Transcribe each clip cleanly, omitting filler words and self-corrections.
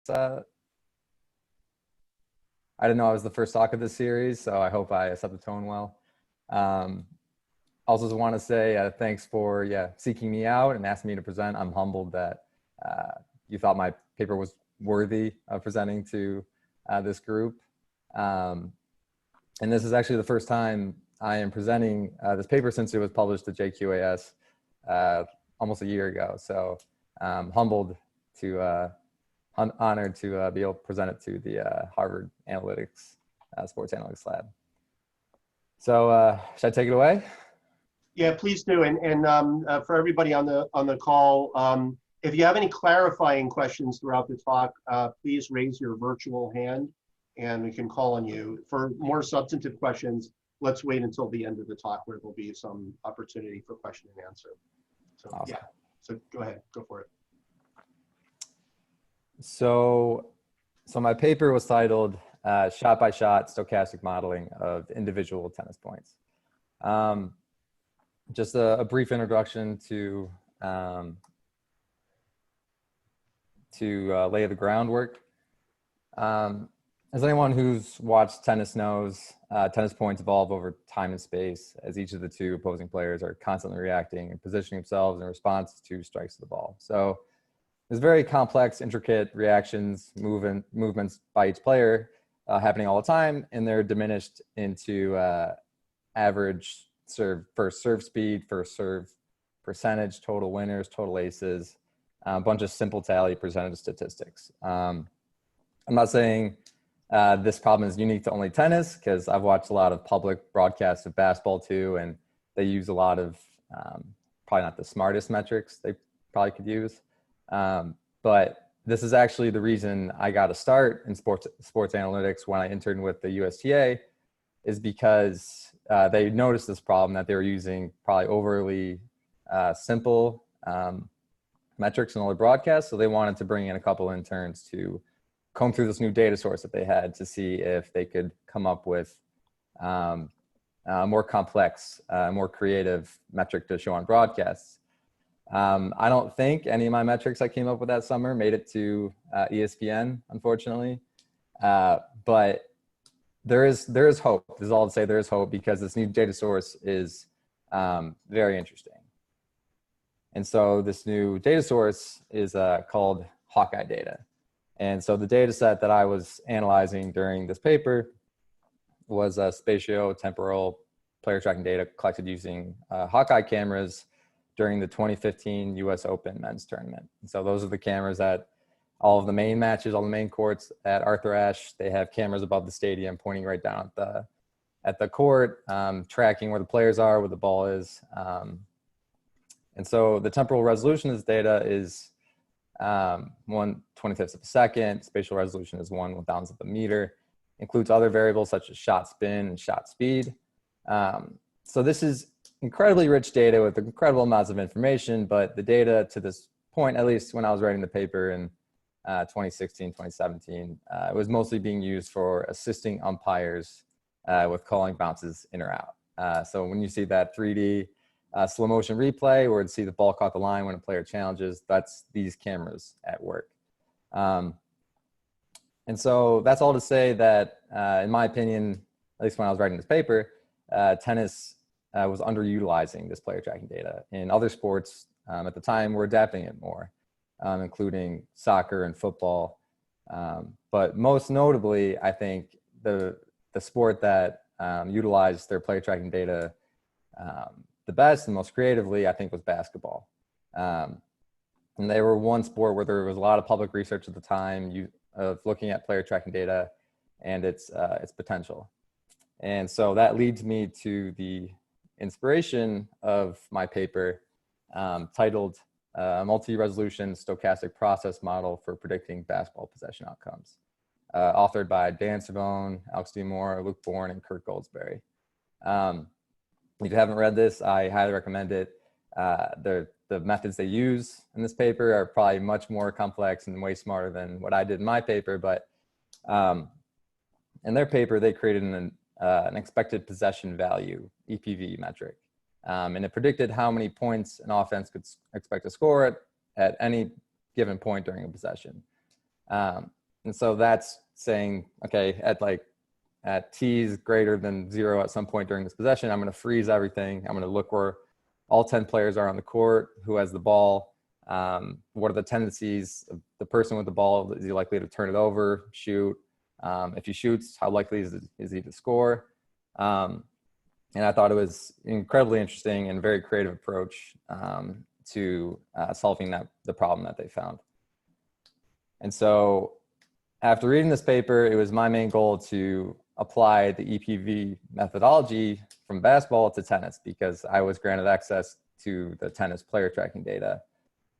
I didn't know I was the first talk of this series, so I hope I set the tone well. Also just want to say thanks for seeking me out and asking me to present. I'm humbled that you thought my paper was worthy of presenting to this group. And this is actually the first time I am presenting this paper since it was published at JQAS almost a year ago. So humbled to, honored to be able to present it to the Harvard Analytics, Sports Analytics Lab. So should I take it away? Yeah, please do. And for everybody on the call, if you have any clarifying questions throughout the talk, please raise your virtual hand and we can call on you. For more substantive questions, let's wait until the end of the talk where there'll be some opportunity for question and answer. So awesome. Yeah, so go ahead, go for it. So my paper was titled Shot-by-Shot Stochastic Modeling of Individual Tennis Points. Just a brief introduction to lay the groundwork. As anyone who's watched tennis knows, tennis points evolve over time and space as each of the two opposing players are constantly reacting and positioning themselves in response to strikes of the ball. So there's very complex, intricate reactions, movements by each player happening all the time, and they're diminished into average first serve speed, first serve percentage, total winners, total aces, a bunch of simple tally percentage statistics. I'm not saying this problem is unique to only tennis, because I've watched a lot of public broadcasts of basketball too, and they use a lot of probably not the smartest metrics they probably could use. But this is actually the reason I got a start in sports analytics when I interned with the USTA, is because they noticed this problem that they were using probably overly simple metrics in all their broadcasts. So they wanted to bring in a couple interns to comb through this new data source that they had to see if they could come up with a more complex, more creative metric to show on broadcasts. I don't think any of my metrics I came up with that summer made it to ESPN, unfortunately. But there is hope. This is all to say there is hope, because this new data source is very interesting. And so this new data source is called Hawkeye data. And so the data set that I was analyzing during this paper was spatio-temporal player tracking data collected using Hawkeye cameras during the 2015 US Open men's tournament. And so those are the cameras at all of the main matches, all the main courts at Arthur Ashe. They have cameras above the stadium pointing right down at the court, tracking where the players are, where the ball is. And so the temporal resolution of this data is 1/25 of a second. Spatial resolution is 1/1000th of a meter. Includes other variables such as shot spin and shot speed. So this is incredibly rich data with incredible amounts of information, but the data to this point, at least when I was writing the paper in 2016, 2017, it was mostly being used for assisting umpires with calling bounces in or out. So when you see that 3D slow motion replay where you see the ball caught the line when a player challenges, that's these cameras at work. And so that's all to say that, in my opinion, at least when I was writing this paper, tennis was underutilizing this player tracking data. In other sports at the time, we're adapting it more, including soccer and football. But most notably, I think the sport that utilized their player tracking data the best and most creatively, I think, was basketball. And they were one sport where there was a lot of public research at the time of looking at player tracking data and its potential. And so that leads me to the inspiration of my paper, titled Multi-Resolution Stochastic Process Model for Predicting Basketball Possession Outcomes, authored by Dan Savone, Alex D. Moore, Luke Bourne, and Kurt Goldsberry. If you haven't read this, I highly recommend it. The methods they use in this paper are probably much more complex and way smarter than what I did in my paper, but in their paper, they created an expected possession value, EPV metric. And it predicted how many points an offense could expect to score at any given point during a possession. And so that's saying, okay, at t's greater than 0 at some point during this possession, I'm going to freeze everything. I'm going to look where all 10 players are on the court, who has the ball, what are the tendencies of the person with the ball. Is he likely to turn it over, shoot? If he shoots, how likely is he to score? And I thought it was incredibly interesting and very creative approach to solving the problem that they found. And so after reading this paper, it was my main goal to apply the EPV methodology from basketball to tennis, because I was granted access to the tennis player tracking data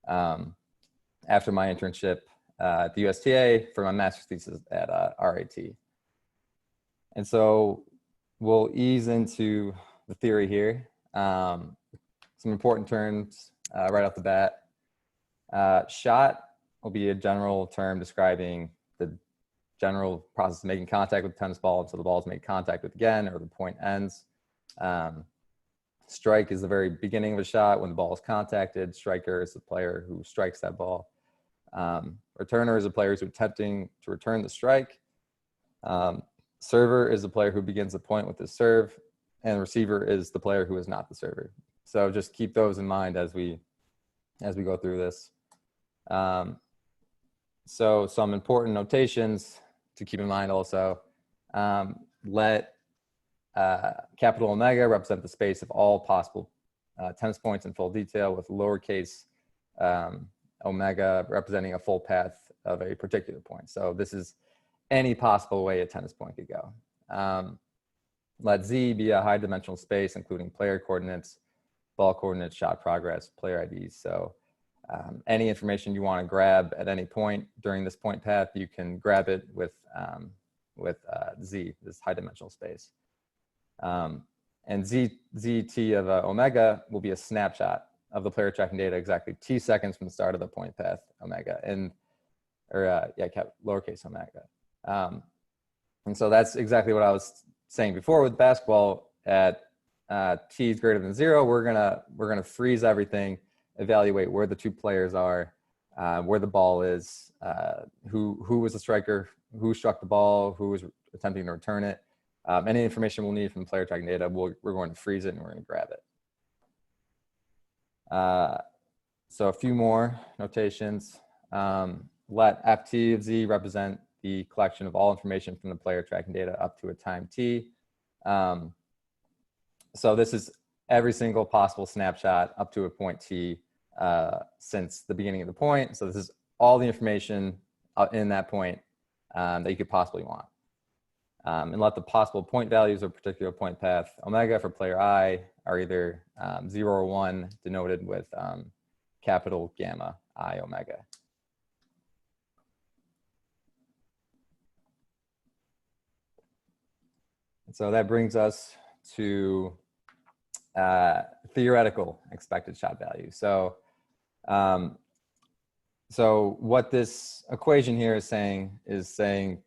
after my internship at the USTA for my master's thesis at RIT. And so we'll ease into the theory here. Some important terms right off the bat. Shot will be a general term describing the general process of making contact with the tennis ball until the ball is made contact with again or the point ends. Strike is the very beginning of a shot when the ball is contacted. Striker is the player who strikes that ball. Returner is a player who's attempting to return the strike. Server is the player who begins the point with his serve, and receiver is the player who is not the server. So just keep those in mind as we go through this. So some important notations to keep in mind also. Let capital omega represent the space of all possible tennis points in full detail, with lowercase omega representing a full path of a particular point. So this is any possible way a tennis point could go. Let Z be a high dimensional space, including player coordinates, ball coordinates, shot progress, player IDs. So any information you want to grab at any point during this point path, you can grab it with Z, this high dimensional space. And ZT of omega will be a snapshot of the player tracking data exactly t seconds from the start of the point path omega, lowercase omega. And so that's exactly what I was saying before with basketball. At t is greater than 0, we're gonna freeze everything, evaluate where the two players are, where the ball is, who was the striker, who struck the ball, who was attempting to return it. Any information we'll need from player tracking data, we're going to freeze it and we're going to grab it. So a few more notations. Let ft of z represent the collection of all information from the player tracking data up to a time t. So this is every single possible snapshot up to a point t since the beginning of the point. So this is all the information in that point that you could possibly want. And let the possible point values of a particular point path omega for player I are either 0 or 1, denoted with capital gamma I omega. And so that brings us to theoretical expected shot value. So what this equation here is saying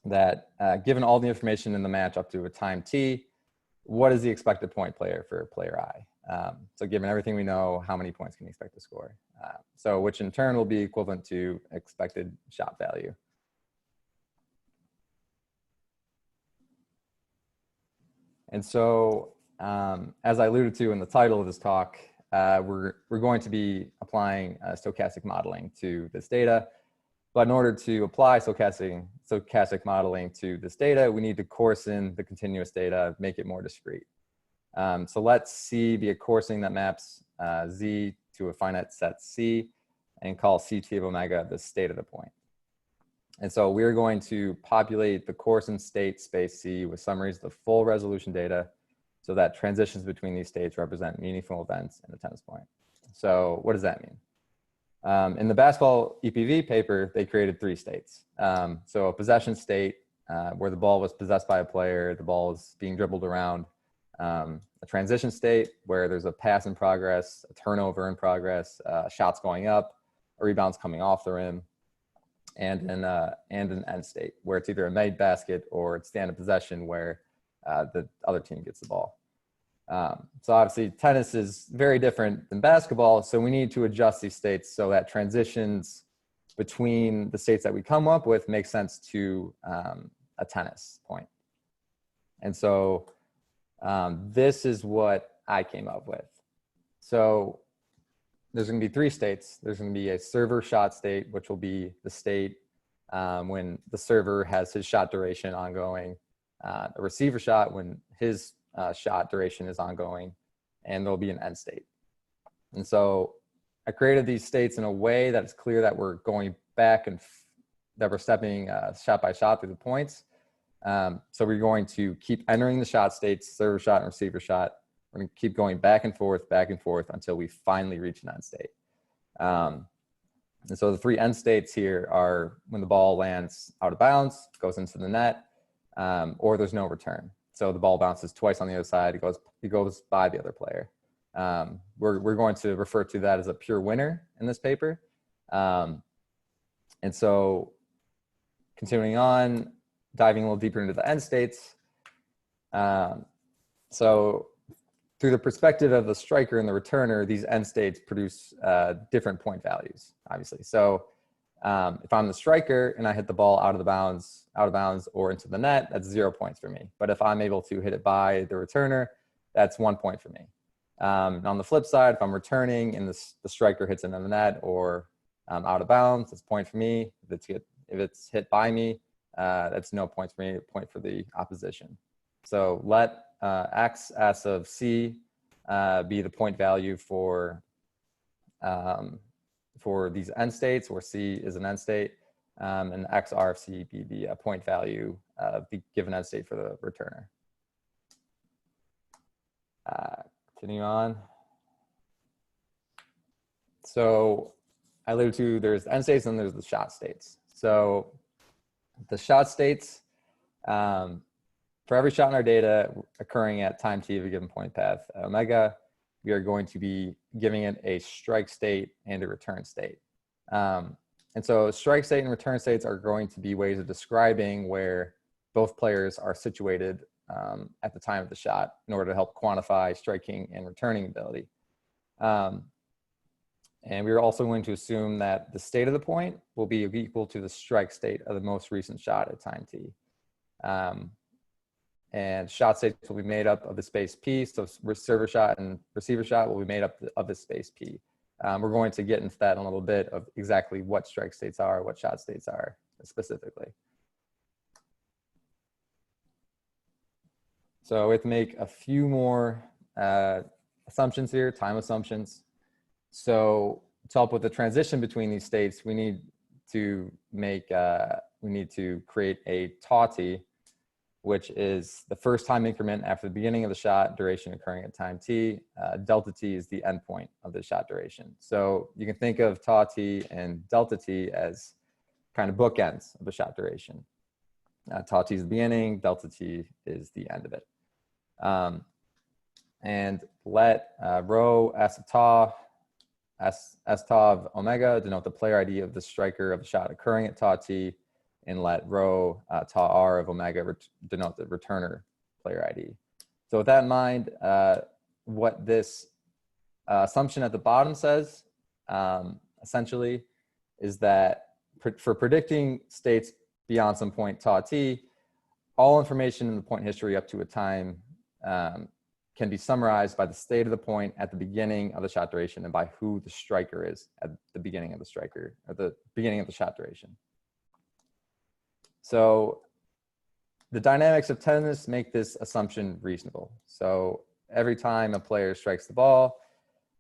that given all the information in the match up to a time t, what is the expected point player for player I? So given everything we know, how many points can you expect to score? So which in turn will be equivalent to expected shot value. And so as I alluded to in the title of this talk, we're going to be applying stochastic modeling to this data. But in order to apply stochastic modeling to this data, we need to coarsen the continuous data, make it more discrete. So let C be a coursing that maps Z to a finite set C, and call CT of omega the state of the point. And so we're going to populate the coarsened state space C with summaries of the full resolution data, so that transitions between these states represent meaningful events in the tennis point. So what does that mean? In the basketball EPV paper, they created 3 states. So a possession state where the ball was possessed by a player, the ball is being dribbled around. A transition state where there's a pass in progress, a turnover in progress, shots going up, a rebounds coming off the rim, and an end state where it's either a made basket or it's stand of possession where the other team gets the ball. So obviously tennis is very different than basketball, so we need to adjust these states so that transitions between the states that we come up with makes sense to a tennis point. And so this is what I came up with. So there's going to be 3 states. There's going to be a server shot state, which will be the state when the server has his shot duration ongoing, a receiver shot when his shot duration is ongoing, and there'll be an end state. And so I created these states in a way that it's clear that we're going back and that we're stepping shot by shot through the points. So we're going to keep entering the shot states, server shot and receiver shot. We're going to keep going back and forth until we finally reach an end state. And so the 3 end states here are when the ball lands out of bounds, goes into the net, or there's no return. So the ball bounces twice on the other side, it goes by the other player. We're going to refer to that as a pure winner in this paper. And so continuing on, diving a little deeper into the end states. So through the perspective of the striker and the returner, these end states produce different point values, obviously. So if I'm the striker and I hit the ball out of bounds or into the net, that's 0 points for me. But if I'm able to hit it by the returner, that's 1 point for me. On the flip side, if I'm returning and the striker hits into the net or out of bounds, it's a point for me. If it's hit by me, that's no points for me, a point for the opposition. So let x s of c be the point value for these end states, where c is an end state, and x r of c be the point value of the given end state for the returner. Continue on. So I alluded to there's end states and there's the shot states. So the shot states, for every shot in our data occurring at time t of a given point path omega, we are going to be giving it a strike state and a return state. And so strike state and return states are going to be ways of describing where both players are situated at the time of the shot in order to help quantify striking and returning ability. And we're also going to assume that the state of the point will be equal to the strike state of the most recent shot at time t. And shot states will be made up of the space P, so server shot and receiver shot will be made up of the space P. We're going to get into that in a little bit of exactly what strike states are, what shot states are specifically. So we have to make a few more assumptions here, time assumptions. So to help with the transition between these states, we need to create a tau-t, which is the first time increment after the beginning of the shot duration occurring at time t. Delta t is the endpoint of the shot duration. So you can think of tau-t and delta t as kind of bookends of the shot duration. Tau-t is the beginning, delta t is the end of it. And let rho s of tau, s tau of omega denote the player ID of the striker of the shot occurring at tau t, and let rho tau r of omega denote the returner player ID. So with that in mind, what this assumption at the bottom says, essentially, is that for predicting states beyond some point tau t, all information in the point history up to a time can be summarized by the state of the point at the beginning of the shot duration and by who the striker is at the beginning of the striker, or the beginning of the shot duration. So the dynamics of tennis make this assumption reasonable. So every time a player strikes the ball,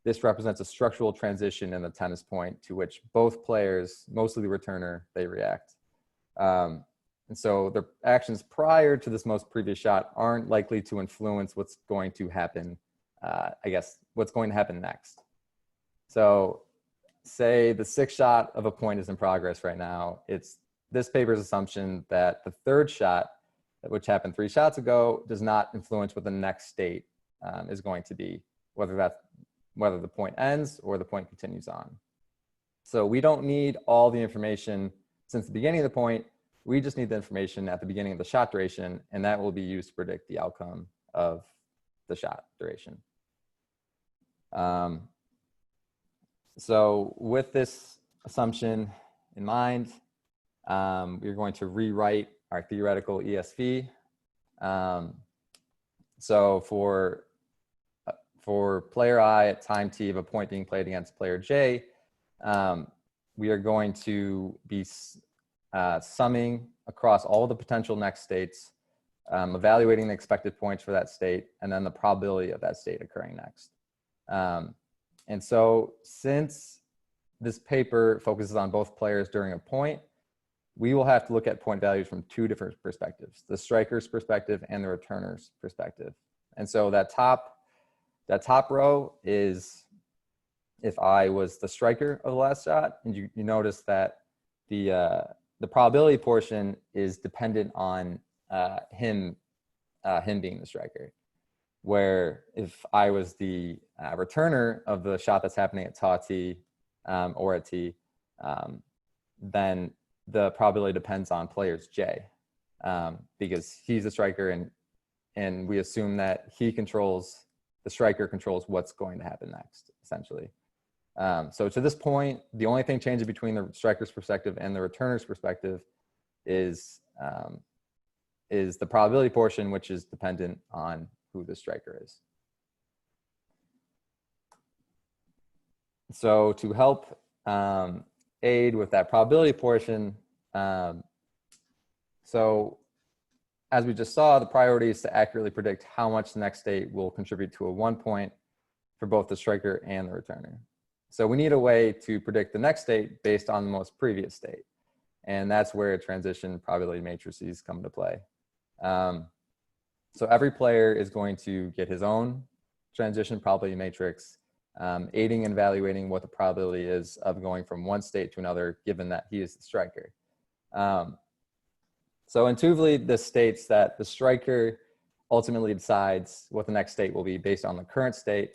this represents a structural transition in the tennis point to which both players, mostly the returner, they react. And so the actions prior to this most previous shot aren't likely to influence what's going to happen, what's going to happen next. So say the 6th shot of a point is in progress right now. It's this paper's assumption that the 3rd shot, which happened 3 shots ago, does not influence what the next state is going to be, whether the point ends or the point continues on. So we don't need all the information since the beginning of the point. We just need the information at the beginning of the shot duration, and that will be used to predict the outcome of the shot duration. So with this assumption, in mind, we're going to rewrite our theoretical ESV. So for player I at time t of a point being played against player J, we are going to be summing across all the potential next states, evaluating the expected points for that state, and then the probability of that state occurring next. And so since this paper focuses on both players during a point, we will have to look at point values from two different perspectives, the striker's perspective and the returner's perspective. And so that top row is if I was the striker of the last shot, and you notice that the probability portion is dependent on him being the striker. Where if I was the returner of the shot that's happening at T or at T, then the probability depends on players J, because he's a striker, and we assume that the striker controls what's going to happen next, essentially. So to this point, the only thing changing between the striker's perspective and the returner's perspective is the probability portion, which is dependent on who the striker is. So to help aid with that probability portion, so as we just saw, the priority is to accurately predict how much the next state will contribute to a 1 point for both the striker and the returner. So we need a way to predict the next state based on the most previous state. And that's where transition probability matrices come into play. So every player is going to get his own transition probability matrix, aiding and evaluating what the probability is of going from one state to another, given that he is the striker. So intuitively, this states that the striker ultimately decides what the next state will be based on the current state,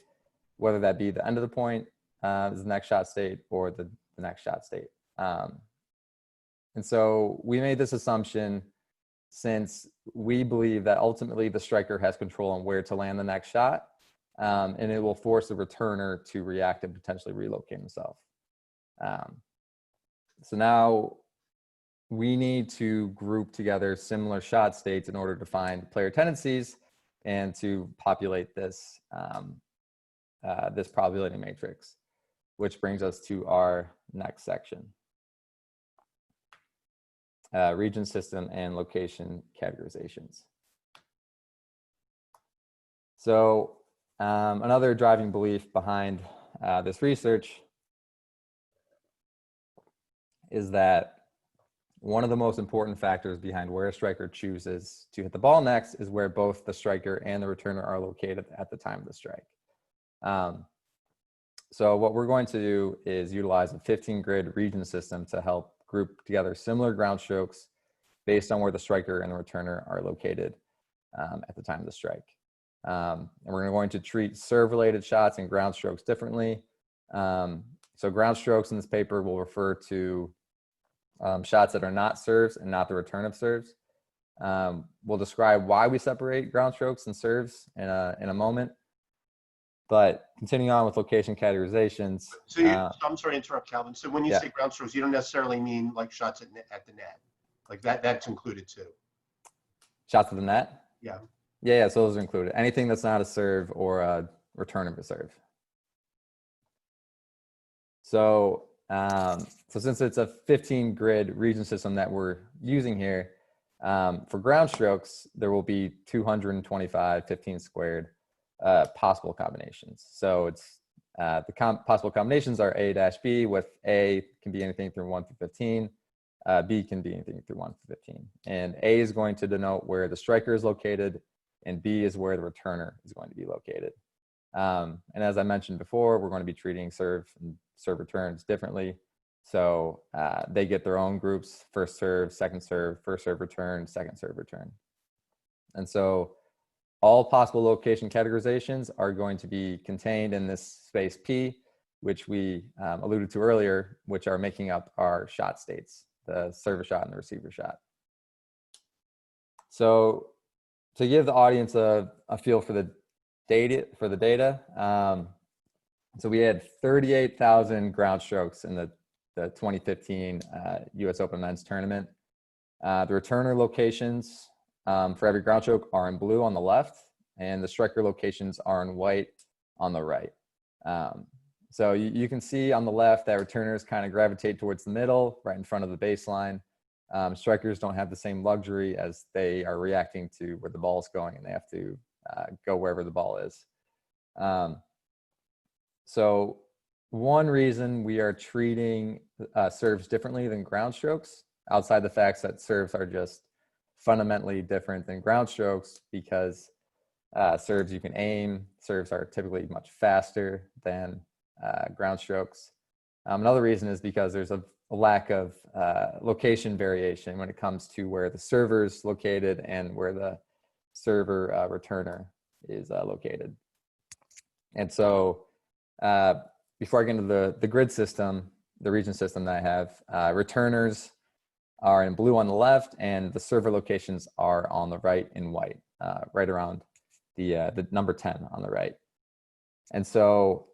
whether that be the end of the point is the next shot state or the next shot state. And so we made this assumption since we believe that ultimately the striker has control on where to land the next shot, and it will force the returner to react and potentially relocate himself. So now we need to group together similar shot states in order to find player tendencies and to populate this, this probability matrix, which brings us to our next section. Region system and location categorizations. So another driving belief behind this research is that one of the most important factors behind where a striker chooses to hit the ball next is where both the striker and the returner are located at the time of the strike. So what we're going to do is utilize a 15-grid region system to help group together similar ground strokes based on where the striker and the returner are located at the time of the strike. And we're going to treat serve-related shots and ground strokes differently. So ground strokes in this paper will refer to shots that are not serves and not the return of serves. We'll describe why we separate ground strokes and serves in a moment. But continuing on with location categorizations. So I'm sorry to interrupt, Calvin. So when you say ground strokes, you don't necessarily mean like shots at the net, like that's included too. Shots at the net? Yeah. Yeah, so those are included. Anything that's not a serve or a return of a serve. So, so since it's a 15-grid region system that we're using here, for ground strokes, there will be 225 15 squared possible combinations. So it's the possible combinations are A-B, with A can be anything through 1 through 15. B can be anything through 1 through 15. And A is going to denote where the striker is located, and B is where the returner is going to be located. And as I mentioned before, we're going to be treating serve and serve returns differently. So they get their own groups: first serve, second serve, first serve return, second serve return. And so all possible location categorizations are going to be contained in this space P, which we alluded to earlier, which are making up our shot states, the server shot and the receiver shot. So to give the audience a feel for the data, so we had 38,000 ground strokes in the the 2015 US Open Men's Tournament. The returner locations for every ground stroke are in blue on the left, and the striker locations are in white on the right. So you can see on the left that returners kind of gravitate towards the middle, right in front of the baseline. Strikers don't have the same luxury as they are reacting to where the ball is going, and they have to go wherever the ball is. So one reason we are treating serves differently than ground strokes, outside the facts that serves are just fundamentally different than ground strokes, because serves you can aim, serves are typically much faster than ground strokes. Another reason is because there's a lack of location variation when it comes to where the server is located and where the server returner is located. And so before I get into the grid system, the region system that I have, returners are in blue on the left, and the server locations are on the right in white, right around the number 10 on the right. And so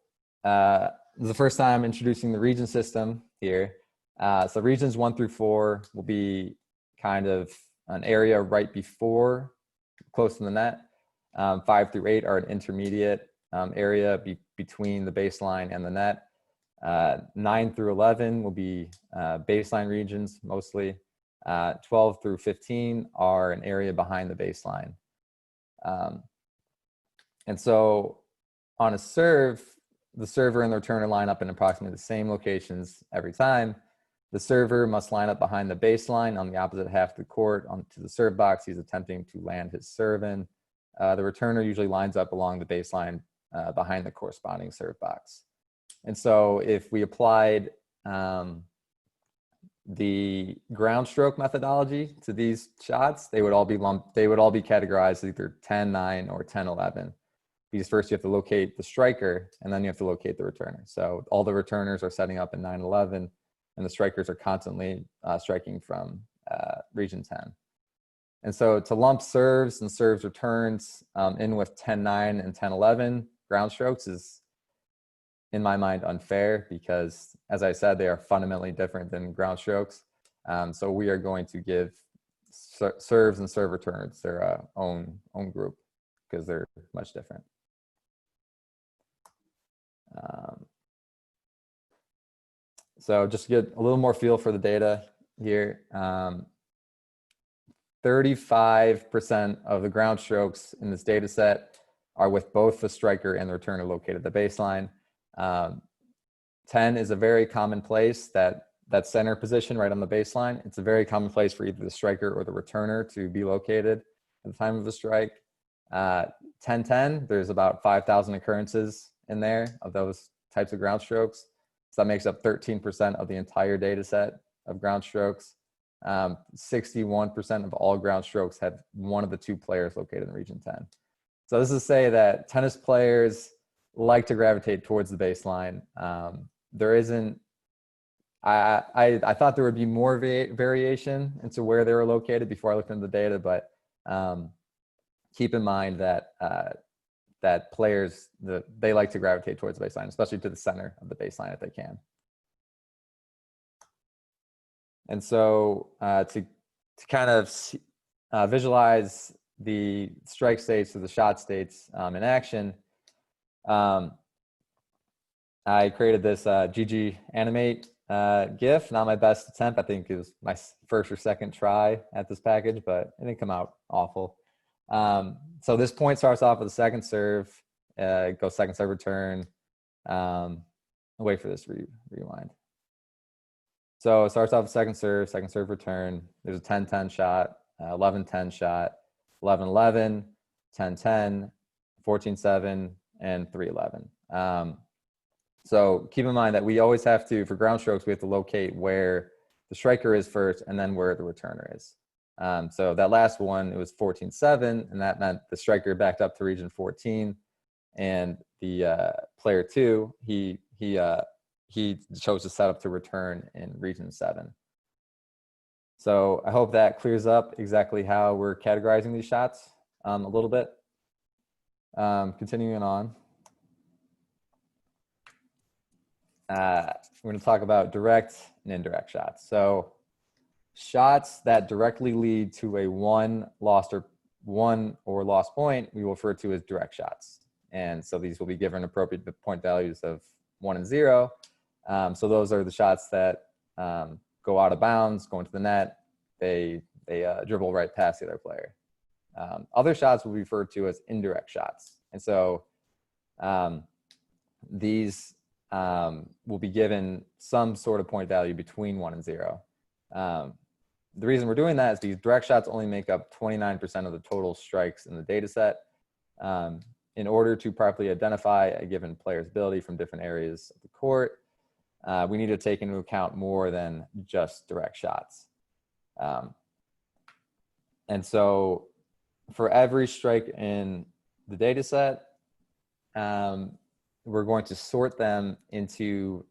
this is the first time I'm introducing the region system here. So regions 1 through 4 will be kind of an area right before, close to the net. 5 through 8 are an intermediate area between the baseline and the net. 9 through 11 will be baseline regions mostly. 12 through 15 are an area behind the baseline. And so on a serve, the server and the returner line up in approximately the same locations every time. The server must line up behind the baseline on the opposite half of the court onto the serve box he's attempting to land his serve in. The returner usually lines up along the baseline behind the corresponding serve box. And so if we applied the ground stroke methodology to these shots, they would all be categorized as either 10-9 or 10-11. Because first you have to locate the striker, and then you have to locate the returner. So all the returners are setting up in 9-11, and the strikers are constantly striking from region 10. And so to lump serves and serves returns in with 10-9 and 10-11 ground strokes is, in my mind, unfair, because, as I said, they are fundamentally different than ground strokes. So we are going to give serves and serve returns their own group, because they're much different. So just to get a little more feel for the data here, 35% of the ground strokes in this data set are with both the striker and the returner located at the baseline. 10 is a very common place, that center position right on the baseline. It's a very common place for either the striker or the returner to be located at the time of the strike. 10-10, there's about 5,000 occurrences in there of those types of ground strokes. So that makes up 13% of the entire data set of ground strokes. 61% of all ground strokes have one of the two players located in region 10. So this is to say that tennis players like to gravitate towards the baseline. There isn't, I thought there would be more variation into where they were located before I looked into the data, but keep in mind that that players, they like to gravitate towards the baseline, especially to the center of the baseline if they can. And so to kind of visualize the strike states or the shot states in action, I created this GG animate GIF. Not my best attempt. I think it was my first or second try at this package, but it didn't come out awful. So this point starts off with a second serve, goes second serve return. I'll wait for this rewind. So it starts off with second serve return. There's a 10-10 shot, 11-10 shot, 11-11, 10-10, 14-7, and 3-11. So keep in mind that we always have to, for ground strokes, we have to locate where the striker is first and then where the returner is. So that last one, it was 14-7, and that meant the striker backed up to region 14, and the player 2, he chose to set up to return in region 7. So I hope that clears up exactly how we're categorizing these shots a little bit. Continuing on. we're going to talk about direct and indirect shots. So shots that directly lead to a one or lost point, we will refer to as direct shots. And so these will be given appropriate point values of 1 and 0. So those are the shots that go out of bounds, go into the net. They dribble right past the other player. Other shots will be referred to as indirect shots. And so these will be given some sort of point value between 1 and 0. The reason we're doing that is because direct shots only make up 29% of the total strikes in the data set. In order to properly identify a given player's ability from different areas of the court, we need to take into account more than just direct shots. And so for every strike in the data set, we're going to sort them into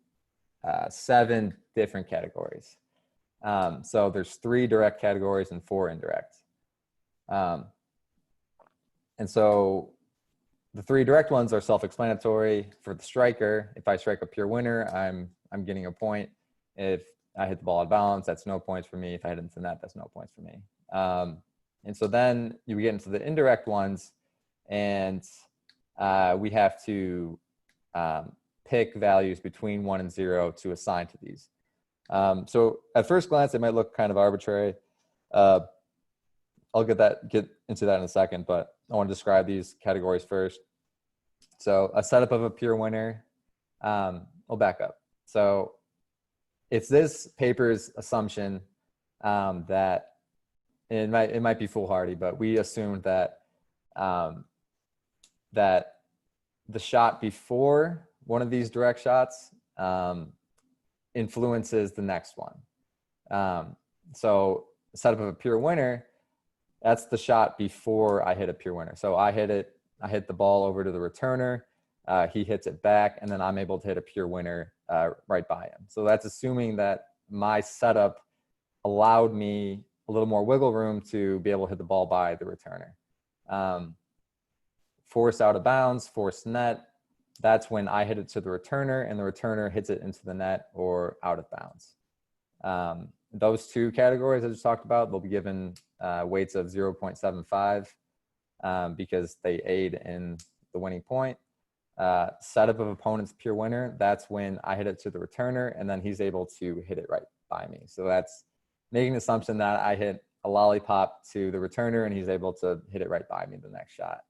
7 different categories. So there's 3 direct categories and 4 indirect. And so the 3 direct ones are self-explanatory. For the striker, if I strike a pure winner, I'm getting a point. If I hit the ball out of bounds, that's no points for me. If I hit it into the net, that's no points for me. And so then you get into the indirect ones, and we have to pick values between 1 and 0 to assign to these. So at first glance, it might look kind of arbitrary. I'll get into that in a second, but I want to describe these categories first. So a setup of a pure winner, I'll back up. So it's this paper's assumption that it might be foolhardy, but we assumed that that the shot before one of these direct shots influences the next one. So setup of a pure winner, that's the shot before I hit a pure winner. So I hit the ball over to the returner, he hits it back, and then I'm able to hit a pure winner right by him. So that's assuming that my setup allowed me a little more wiggle room to be able to hit the ball by the returner. Force out of bounds, force net, that's when I hit it to the returner and the returner hits it into the net or out of bounds. Those 2 categories I just talked about, they'll be given weights of 0.75 because they aid in the winning point. Setup of opponent's pure winner, that's when I hit it to the returner and then he's able to hit it right by me. So that's making the assumption that I hit a lollipop to the returner and he's able to hit it right by me the next shot.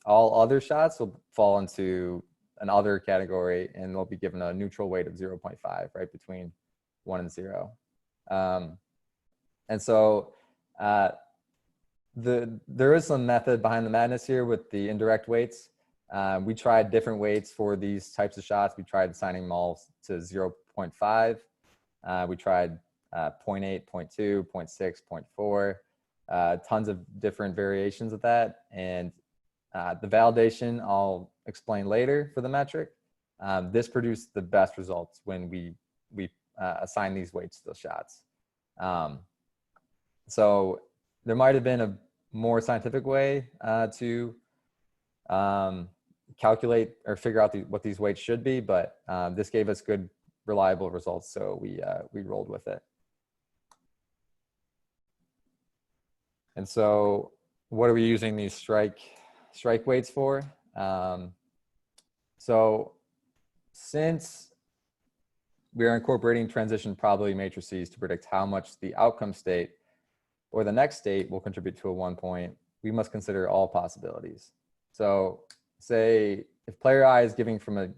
All other shots will fall into an other category and they'll be given a neutral weight of 0.5, right between 1 and 0. And so there is some method behind the madness here with the indirect weights. We tried different weights for these types of shots. We tried assigning them all to 0.5. We tried 0.8, 0.2, 0.6, 0.4, tons of different variations of that. And the validation I'll explain later for the metric. This produced the best results when we assign these weights to those shots. So there might have been a more scientific way to calculate or figure out what these weights should be, but this gave us good, reliable results, so we rolled with it. And so what are we using these strike weights for? So since we are incorporating transition probability matrices to predict how much the outcome state or the next state will contribute to a 1 point, we must consider all possibilities. So say if player I is giving from a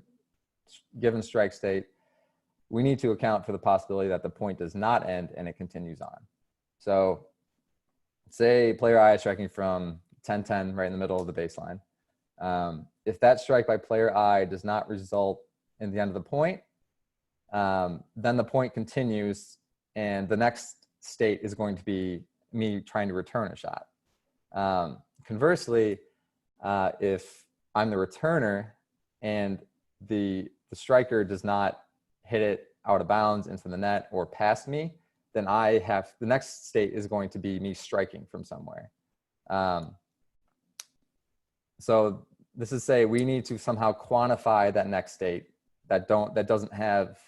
given strike state, we need to account for the possibility that the point does not end and it continues on. So say player I is striking from 10-10 right in the middle of the baseline. If that strike by player I does not result in the end of the point, then the point continues and the next state is going to be me trying to return a shot. Conversely, if I'm the returner and the striker does not hit it out of bounds into the net or past me, then the next state is going to be me striking from somewhere. So this is say we need to somehow quantify that next state that doesn't have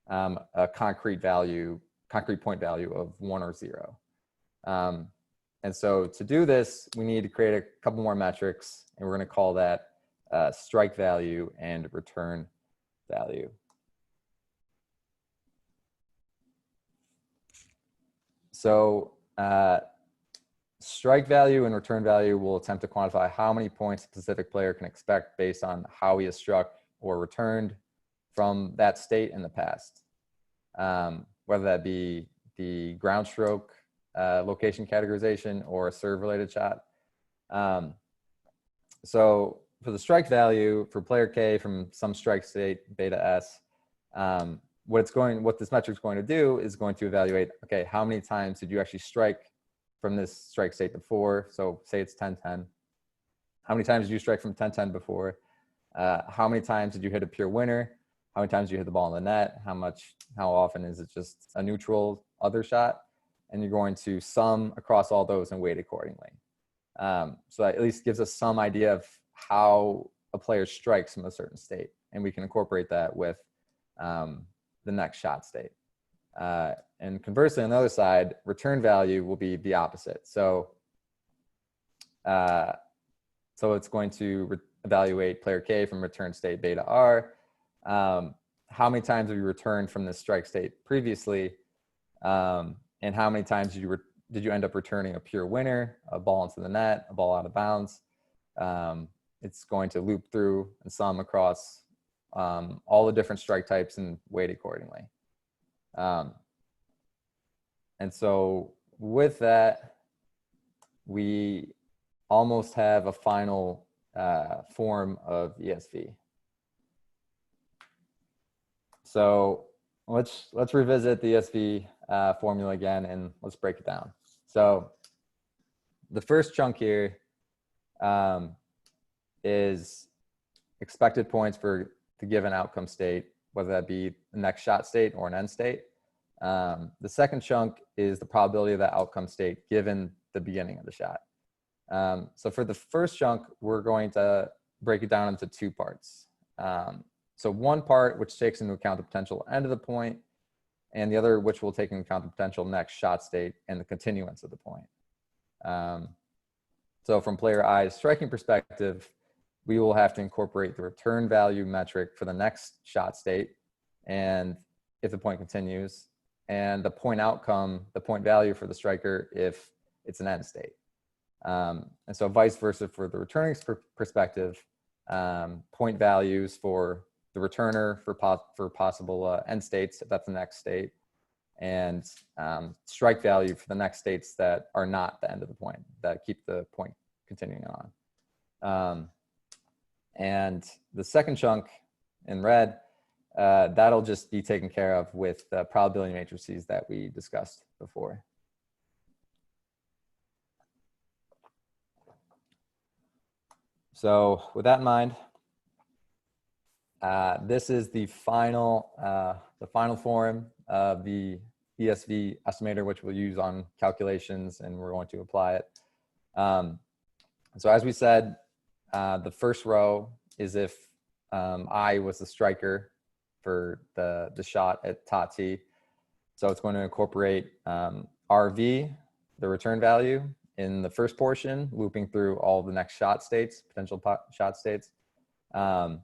a concrete point value of 1 or 0. And so to do this, we need to create a couple more metrics, and we're going to call that strike value and return value. So strike value and return value will attempt to quantify how many points a specific player can expect based on how he has struck or returned from that state in the past, whether that be the ground stroke location categorization or a serve-related shot. So for the strike value for player K from some strike state beta S, what this metric is going to do is going to evaluate, okay, how many times did you actually strike from this strike state before? So say it's 10-10. How many times did you strike from 10-10 before? How many times did you hit a pure winner? How many times did you hit the ball in the net? How often is it just a neutral other shot? And you're going to sum across all those and weight accordingly. So that at least gives us some idea of how a player strikes from a certain state. And we can incorporate that with the next shot state. And conversely, on the other side, return value will be the opposite. So it's going to evaluate player K from return state beta R. How many times have you returned from this strike state previously? And how many times did you end up returning a pure winner, a ball into the net, a ball out of bounds? It's going to loop through and sum across all the different strike types and weight accordingly. And so with that, we almost have a final form of ESV. So let's revisit the ESV formula again, and let's break it down. So the first chunk here is expected points for the given outcome state, whether that be the next shot state or an end state. The second chunk is the probability of that outcome state given the beginning of the shot. So for the first chunk, we're going to break it down into two parts. So one part which takes into account the potential end of the point, and the other which will take into account the potential next shot state and the continuance of the point. So from player I's striking perspective, we will have to incorporate the return value metric for the next shot state, and if the point continues, and the point outcome, the point value for the striker if it's an end state. And so vice versa for the returning perspective, point values for the returner for possible end states, if that's the next state, and strike value for the next states that are not the end of the point, that keep the point continuing on. And the second chunk in red, that'll just be taken care of with the probability matrices that we discussed before. So with that in mind, this is the final form of the ESV estimator, which we'll use on calculations, and we're going to apply it. So as we said, the first row is if I was the striker for the shot at Tati. So it's going to incorporate RV, the return value, in the first portion, looping through all the next shot states, potential shot states. And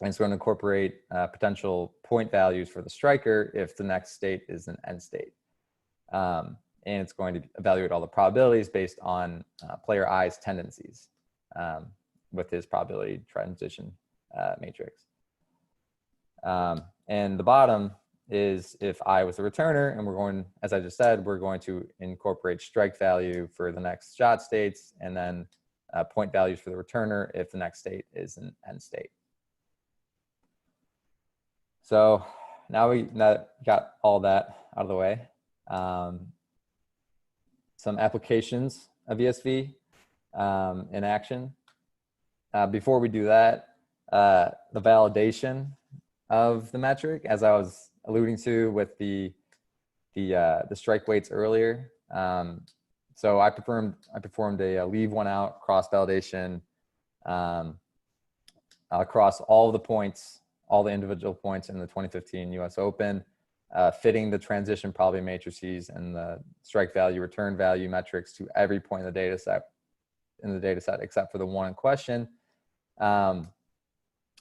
it's going to incorporate potential point values for the striker if the next state is an end state. And it's going to evaluate all the probabilities based on player I's tendencies with his probability transition matrix. And the bottom is if I was the returner, and we're going, as I just said, we're going to incorporate strike value for the next shot states, and then point values for the returner if the next state is an end state. So now we got all that out of the way. Some applications of ESV in action. Before we do that, the validation of the metric, as I was alluding to with the strike weights earlier. So I performed a leave one out cross validation across all the points all the individual points in the 2015 US Open, fitting the transition probability matrices and the strike value, return value metrics to every point in the data set except for the one in question. And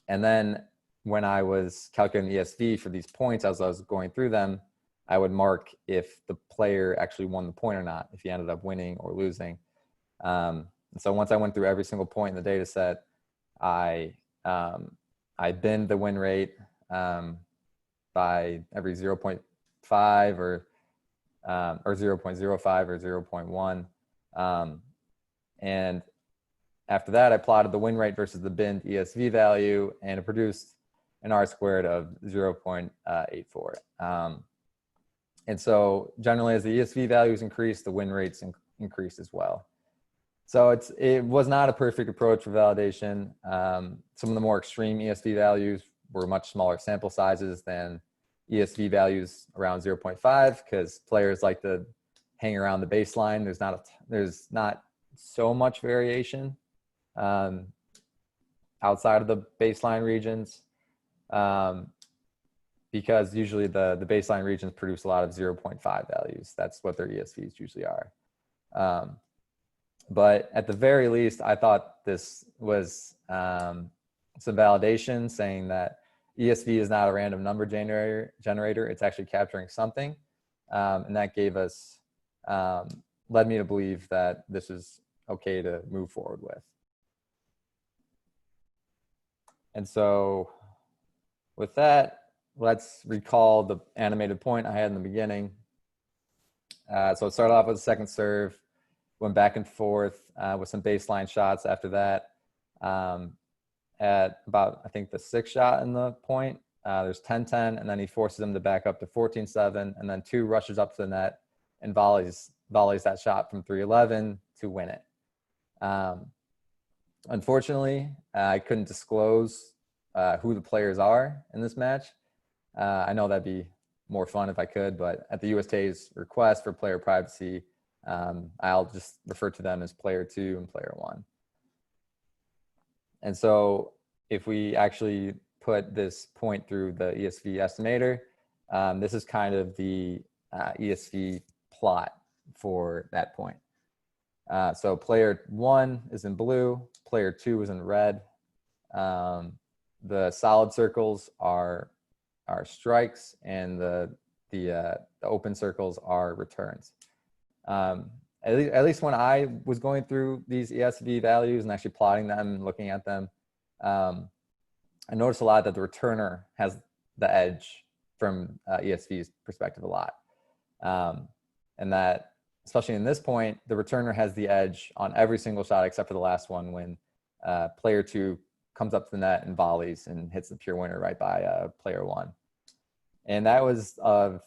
then when I was calculating the ESV for these points, as I was going through them, I would mark if the player actually won the point or not, if he ended up winning or losing. And so once I went through every single point in the data set, I binned the win rate by every 0.5 or 0.05 or 0.1. And after that, I plotted the win rate versus the binned ESV value, and it produced an R-squared of 0.84. And so generally, as the ESV values increase, the win rates increase as well. So it was not a perfect approach for validation. Some of the more extreme ESV values were much smaller sample sizes than ESV values around 0.5, because players like to hang around the baseline. There's not so much variation outside of the baseline regions, because usually the baseline regions produce a lot of 0.5 values. That's what their ESVs usually are. But at the very least, I thought this was some validation saying that ESV is not a random number generator. It's actually capturing something. And that gave us, led me to believe that this is okay to move forward with. And so with that, let's recall the animated point I had in the beginning. So it started off with a second serve, went back and forth with some baseline shots after that. At about, I think, the sixth shot in the point, there's 10-10, and then he forces him to back up to 14-7, and then 2 rushes up to the net and volleys that shot from 3-11 to win it. Unfortunately, I couldn't disclose who the players are in this match. I know that'd be more fun if I could, but at the USTA's request for player privacy, I'll just refer to them as player 2 and player 1. And so if we actually put this point through the ESV estimator, this is kind of the ESV plot for that point. So player 1 is in blue, player 2 is in red. The solid circles are strikes, and the open circles are returns. At least when I was going through these ESV values and actually plotting them and looking at them, I noticed a lot that the returner has the edge from ESV's perspective a lot. And that, especially in this point, the returner has the edge on every single shot except for the last one, when player 2 comes up to the net and volleys and hits the pure winner right by player 1. And that was a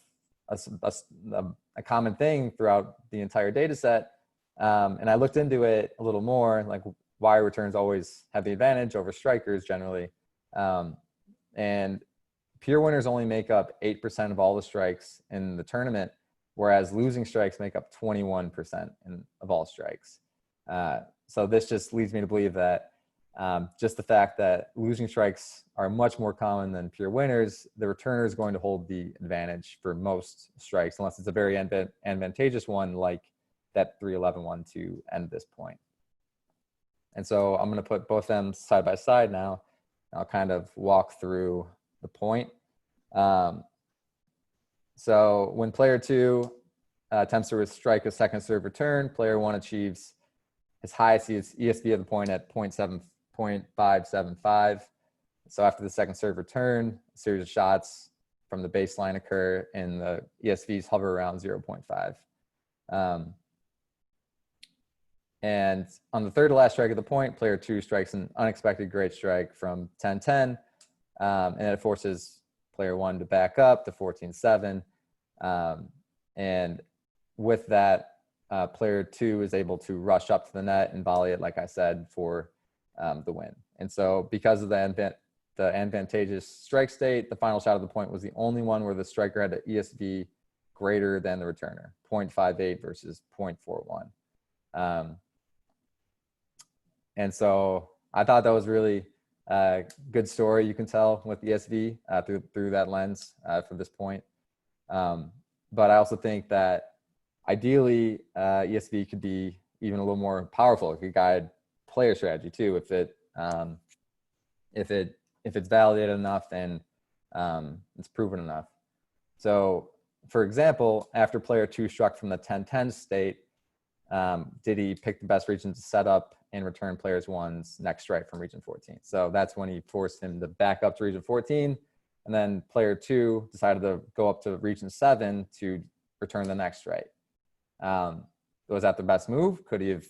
common thing throughout the entire data set. And I looked into it a little more, like why returns always have the advantage over strikers generally. And pure winners only make up 8% of all the strikes in the tournament, whereas losing strikes make up 21% of all strikes. So this just leads me to believe that just the fact that losing strikes are much more common than pure winners, the returner is going to hold the advantage for most strikes, unless it's a very advantageous one, like that 3-11 one to end this point. And so I'm going to put both them side by side now. I'll kind of walk through the point. So when player 2 attempts to strike a second serve return, player 1 achieves his highest ESV of the point at 0.575. So after the second serve return, a series of shots from the baseline occur, and the ESVs hover around 0.5. And on the third to last strike of the point, player 2 strikes an unexpected great strike from 10-10, and it forces player 1 to back up to 14-7. And with that, player 2 is able to rush up to the net and volley it, like I said, for the win. And so because of the advantageous strike state, the final shot of the point was the only one where the striker had an ESV greater than the returner, 0.58 versus 0.41. And so I thought that was really good story you can tell with ESV through that lens from this point. But I also think that ideally ESV could be even a little more powerful. It could guide player strategy too if it's validated enough and it's proven enough. So, for example, after player 2 struck from the 10-10 state, did he pick the best region to set up and return players 1's next strike from region 14? So that's when he forced him to back up to region 14, and then player 2 decided to go up to region 7 to return the next strike. Was that the best move? Should he have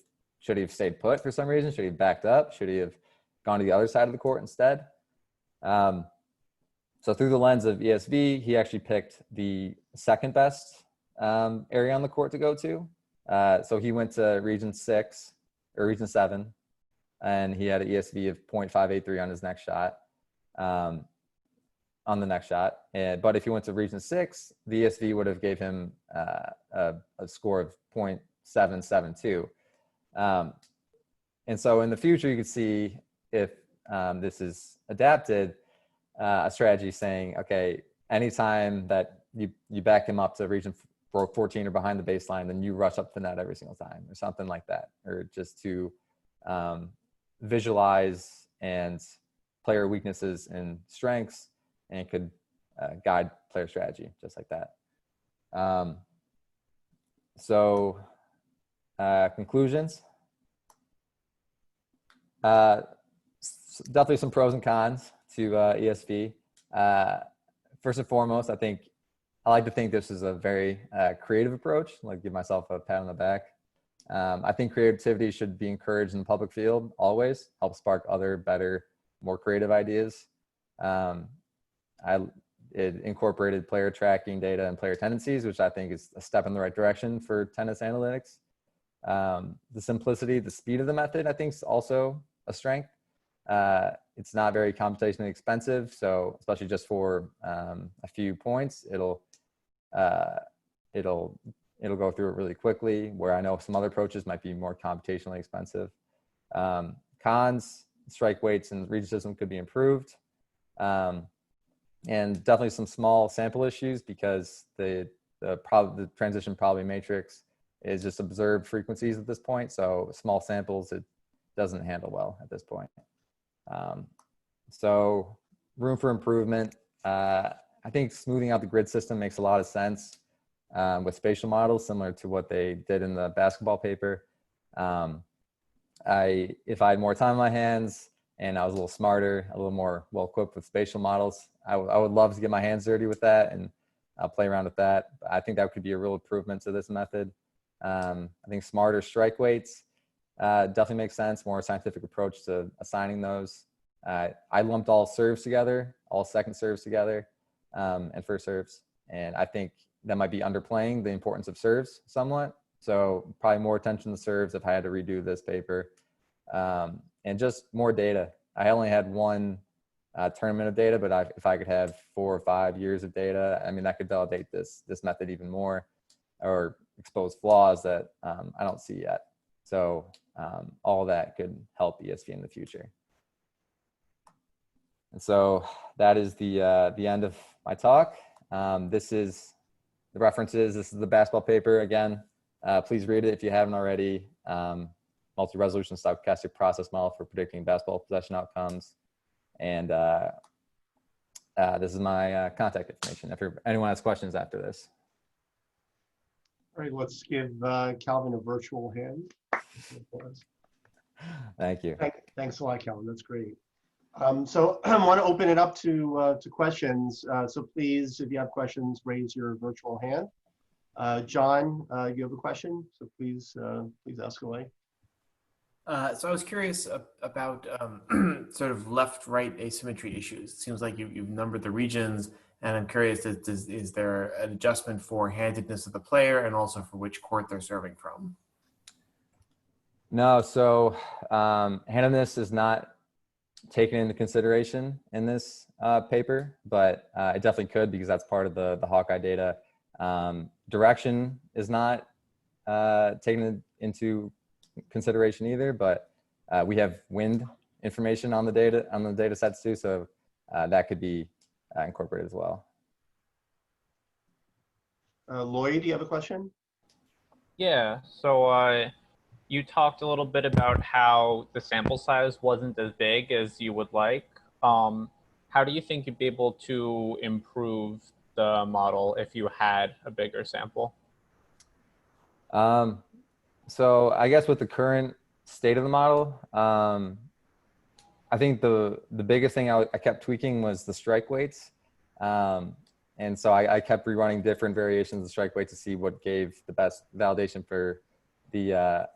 stayed put for some reason? Should he have backed up? Should he have gone to the other side of the court instead? So through the lens of ESV, he actually picked the second best area on the court to go to. So he went to region 6 or region 7, and he had an ESV of 0.583 on his next shot, but if he went to region 6, the ESV would have gave him a score of 0.772. And so in the future, you could see if this is adapted, a strategy saying, okay, anytime that you back him up to region 14 or behind the baseline, then you rush up the net every single time or something like that, or just to visualize and player weaknesses and strengths, and could guide player strategy just like that. Conclusions. Definitely some pros and cons to ESV. First and foremost, I like to think this is a very creative approach. I like to give myself a pat on the back. I think creativity should be encouraged in the public field always, help spark other, better, more creative ideas. It incorporated player tracking data and player tendencies, which I think is a step in the right direction for tennis analytics. The simplicity, the speed of the method, I think is also a strength. It's not very computationally expensive, so especially just for a few points, it'll go through it really quickly, where I know some other approaches might be more computationally expensive. Cons, strike weights and region system could be improved. And definitely some small sample issues, because the transition probability matrix is just observed frequencies at this point. So small samples, it doesn't handle well at this point. So room for improvement. I think smoothing out the grid system makes a lot of sense with spatial models, similar to what they did in the basketball paper. If I had more time on my hands and I was a little smarter, a little more well-equipped with spatial models, I would love to get my hands dirty with that and I'll play around with that. I think that could be a real improvement to this method. I think smarter strike weights definitely makes sense, more scientific approach to assigning those. I lumped all serves together, all second serves together, and first serves. And I think that might be underplaying the importance of serves somewhat. So probably more attention to serves if I had to redo this paper. And just more data. I only had one tournament of data, but if I could have 4 or 5 years of data, I mean, that could validate this method even more, or expose flaws that I don't see yet. So all that could help ESV in the future. And so that is the end of my talk. This is the references. This is the basketball paper again. Please read it if you haven't already. Multi-resolution stochastic process model for predicting basketball possession outcomes. And this is my contact information if anyone has questions after this. All right, let's give Calvin a virtual hand. Thank you. Thanks a lot, Calvin. That's great. So I want to open it up to questions. So please, if you have questions, raise your virtual hand. John, you have a question? So please ask away. So I was curious about sort of left-right asymmetry issues. It seems like you've numbered the regions, and I'm curious, is there an adjustment for handedness of the player and also for which court they're serving from? No, so handedness is not taken into consideration in this paper, but it definitely could, because that's part of the Hawkeye data. Direction is not taken into consideration either, but we have wind information on the data sets too. So that could be incorporated as well. Lloyd, do you have a question? Yeah, so you talked a little bit about how the sample size wasn't as big as you would like. How do you think you'd be able to improve the model if you had a bigger sample? So I guess with the current state of the model, I think the biggest thing I kept tweaking was the strike weights. And so I kept rerunning different variations of strike weight to see what gave the best validation for the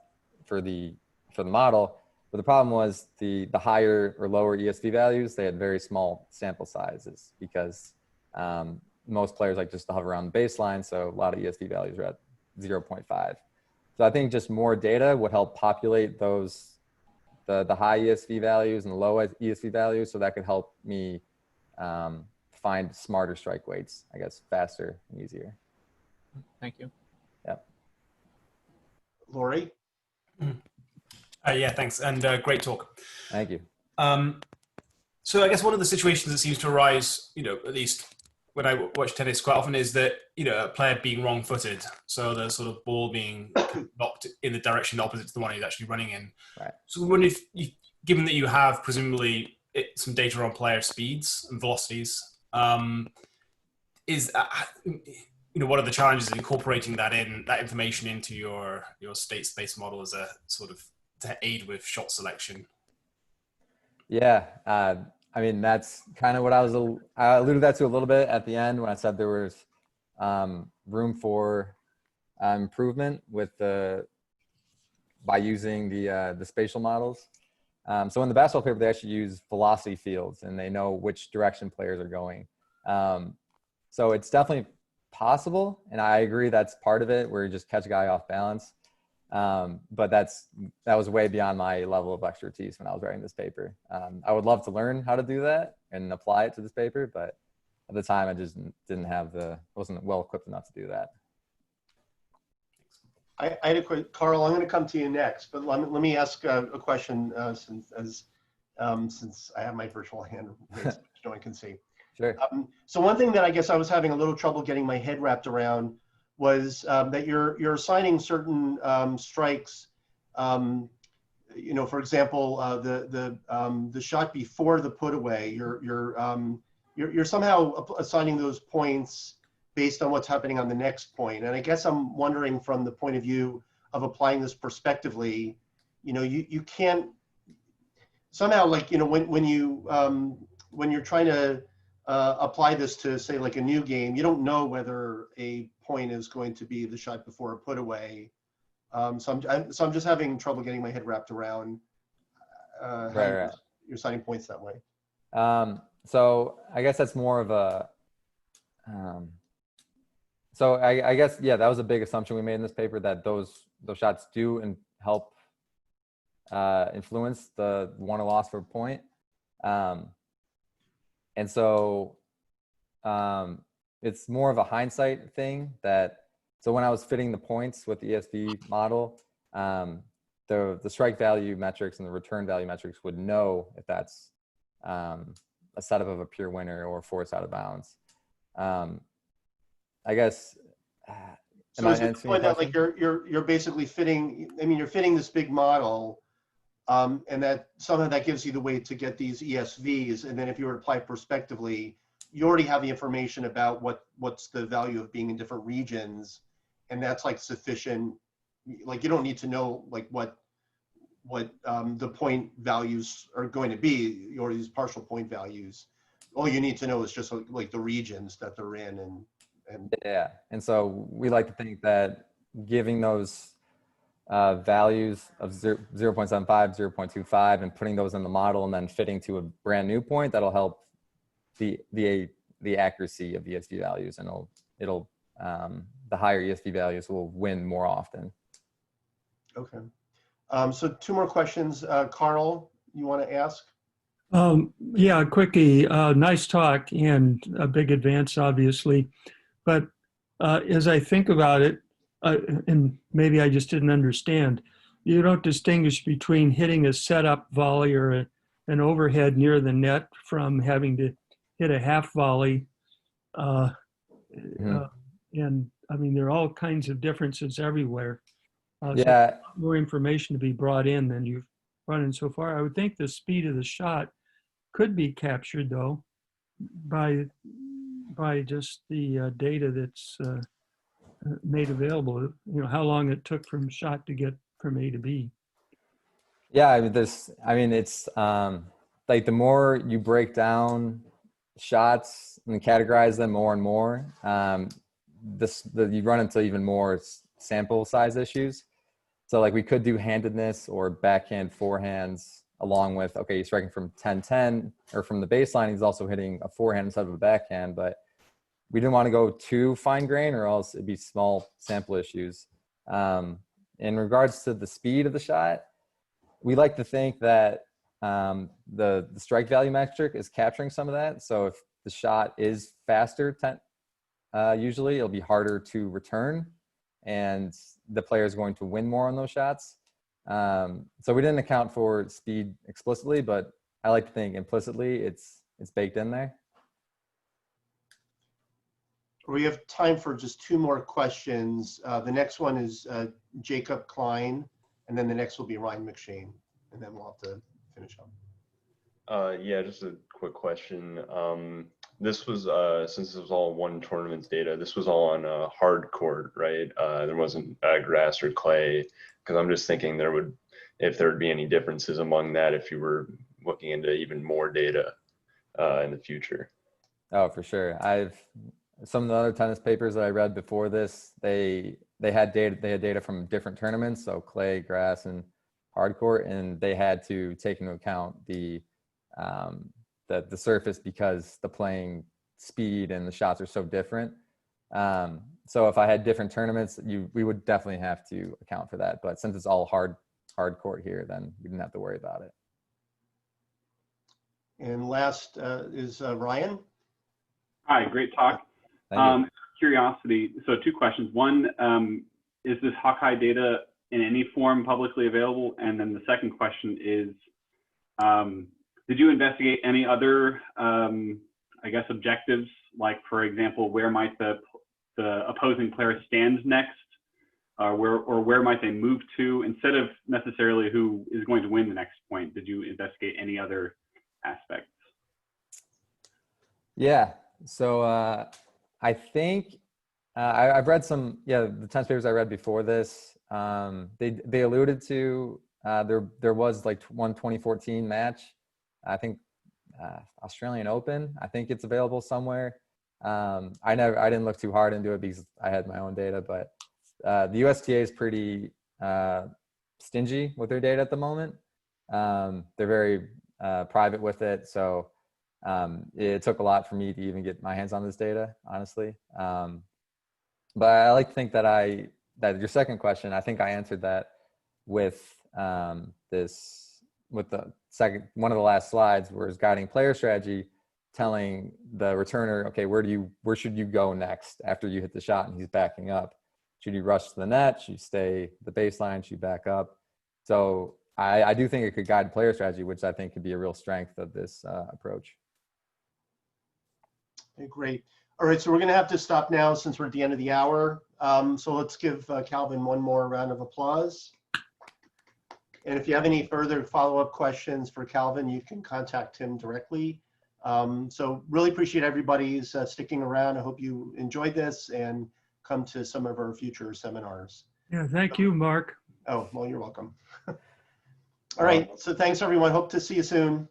model. But the problem was the higher or lower ESV values, they had very small sample sizes because most players like just to hover around the baseline. So a lot of ESV values are at 0.5. So I think just more data would help populate those, the high ESV values and the low ESV values. So that could help me find smarter strike weights, I guess, faster and easier. Thank you. Yep. Lori? Yeah, thanks. And great talk. Thank you. So I guess one of the situations that seems to arise, at least when I watch tennis quite often, is that, a player being wrong-footed. So the sort of ball being knocked in the direction opposite to the one he's actually running in. Right. So I wonder if, given that you have presumably some data on player speeds and velocities, what are the challenges of incorporating that information into your state space model as a sort of to aid with shot selection? Yeah, I mean, that's kind of what I alluded that to a little bit at the end when I said there was room for improvement with by using the spatial models. So in the basketball paper, they actually use velocity fields and they know which direction players are going. So it's definitely possible. And I agree that's part of it where you just catch a guy off balance. But that was way beyond my level of expertise when I was writing this paper. I would love to learn how to do that and apply it to this paper, but at the time I just wasn't well equipped enough to do that. I had a quick, Carl, I'm going to come to you next, but let me ask a question since I have my virtual hand raised, which no one can see. Sure. So one thing that I guess I was having a little trouble getting my head wrapped around was that you're assigning certain strikes. For example, the shot before the put away. You're somehow assigning those points based on what's happening on the next point. And I guess I'm wondering from the point of view of applying this prospectively, you can't somehow when you're trying to apply this to say like a new game, you don't know whether a point is going to be the shot before a put away. So I'm just having trouble getting my head wrapped around how you're assigning points that way. So I guess that's more of a, so I guess, yeah, that was a big assumption we made in this paper, that those shots do help influence the won or loss for a point. And so it's more of a hindsight thing so when I was fitting the points with the ESV model, the strike value metrics and the return value metrics would know if that's a setup of a pure winner or force out of bounds. I guess. So is it the point that like you're basically fitting? I mean, you're fitting this big model, and that somehow that gives you the way to get these ESVs. And then if you were to apply prospectively, you already have the information about what's the value of being in different regions, and that's like sufficient. Like you don't need to know like what the point values are going to be, or these partial point values. All you need to know is just like the regions that they're in and yeah. And so we like to think that giving those values of 0.75, 0.25, and putting those in the model and then fitting to a brand new point, that'll help the accuracy of ESV values, and it'll the higher ESV values will win more often. Okay. So two more questions. Carl, you want to ask? Yeah, quickie. Nice talk and a big advance, obviously. But as I think about it, and maybe I just didn't understand, you don't distinguish between hitting a setup volley or an overhead near the net from having to hit a half volley. And I mean, there are all kinds of differences everywhere. So Yeah, more information to be brought in than you've brought in so far. I would think the speed of the shot could be captured though by just the data that's made available. You know, how long it took from shot to get from A to B. yeah. I mean, it's like the more you break down shots and categorize them more and more, you run into even more sample size issues. So like we could do handedness or backhand forehands along with, okay, he's striking from 10-10 or from the baseline, he's also hitting a forehand instead of a backhand, but we didn't want to go too fine grain or else it'd be small sample issues. In regards to the speed of the shot, we like to think that the strike value metric is capturing some of that. So if the shot is faster, usually it'll be harder to return and the player is going to win more on those shots. So we didn't account for speed explicitly, but I like to think implicitly it's baked in there. We have time for just 2 more questions. The next one is Jacob Klein, and then the next will be Ryan McShane, and then we'll have to finish up. Yeah, just a quick question. This was, since this was all one tournament's data, this was all on hard court, right? There wasn't grass or clay, because I'm just thinking if there would be any differences among that if you were looking into even more data in the future. Oh, for sure. Some of the other tennis papers that I read before this, they had data from different tournaments, so clay, grass, and hard court, and they had to take into account the surface because the playing speed and the shots are so different. So if I had different tournaments, we would definitely have to account for that. But since it's all hard court here, then we didn't have to worry about it. And last is Ryan. Hi, great talk. Curiosity, so 2 questions. One, is this Hawkeye data in any form publicly available? And then the second question is, did you investigate any other, I guess, objectives? Like, for example, where might the opposing player stand next? Or where might they move to? Instead of necessarily who is going to win the next point, did you investigate any other aspects? Yeah, so I think I've read some, the tennis papers I read before this, they alluded to, there was like one 2014 match, I think Australian Open, I think it's available somewhere. I didn't look too hard into it because I had my own data, but the USTA is pretty stingy with their data at the moment. They're very private with it, so it took a lot for me to even get my hands on this data, honestly. But I like to think that your second question, I think I answered that with with the one of the last slides, where it's guiding player strategy, telling the returner, okay, where should you go next after you hit the shot and he's backing up? Should you rush to the net? Should you stay the baseline? Should you back up? So I do think it could guide player strategy, which I think could be a real strength of this approach. Okay, great. All right, so we're going to have to stop now since we're at the end of the hour. So let's give Calvin one more round of applause. And if you have any further follow-up questions for Calvin, you can contact him directly. So really appreciate everybody's sticking around. I hope you enjoyed this and come to some of our future seminars. Yeah, thank you, Mark. Oh, well, you're welcome. All right, so thanks everyone. Hope to see you soon.